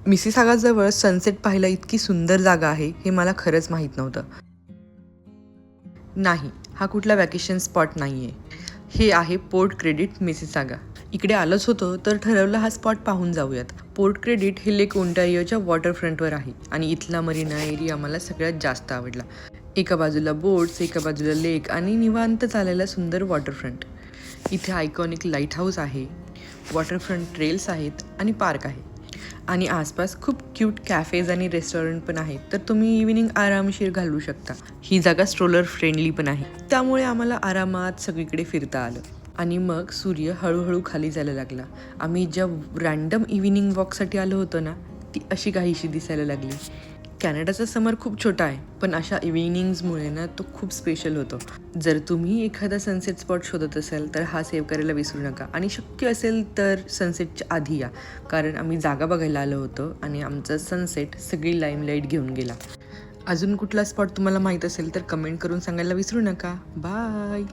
मिसिसागाजवळ sunset पाहायला इतकी सुंदर जागा आहे हे मला खरंच माहीत नव्हतं. नाही, हा कुठला वॅकेशन स्पॉट नाही आहे. हे आहे पोर्ट क्रेडिट मिसिसागा. इकडे आलोच होतो तर ठरवलं हा स्पॉट पाहून जाऊयात. पोर्ट क्रेडिट हे लेक ओंटारियोच्या वॉटरफ्रंटवर आहे आणि इथला मरीना एरिया मला सगळ्यात जास्त आवडला. एका बाजूला बोट्स, एका बाजूला लेक आणि निवांत चालायला सुंदर वॉटरफ्रंट. इथे आयकॉनिक लाईट हाऊस आहे, वॉटरफ्रंट ट्रेल्स आहेत आणि पार्क आहे. आणि आसपास खूप क्यूट कॅफेज आणि रेस्टॉरंट पण आहेत, तर तुम्ही इव्हिनिंग आरामशीर घालवू शकता. ही जागा स्ट्रोलर फ्रेंडली पण आहे, त्यामुळे आम्हाला आरामात सगळीकडे फिरता आलं. आणि मग सूर्य हळूहळू खाली जायला लागला. आम्ही ज्या रँडम इव्हिनिंग वॉकसाठी आलो होतो ना, ती अशी काहीशी दिसायला लागली. कॅनडाचा समर खूप छोटा आहे, पण अशा इव्हिनिंग्समुळे ना तो खूप स्पेशल होतो. जर तुम्ही एखादा सनसेट स्पॉट शोधत असाल तर हा सेव्ह करायला विसरू नका आणि शक्य असेल तर सनसेटच्या आधी या, कारण आम्ही जागा बघायला आलो होतो आणि आमचा सनसेट सगळी लाईमलाईट घेऊन गेला. अजून कुठला स्पॉट तुम्हाला माहीत असेल तर कमेंट करून सांगायला विसरू नका. बाय.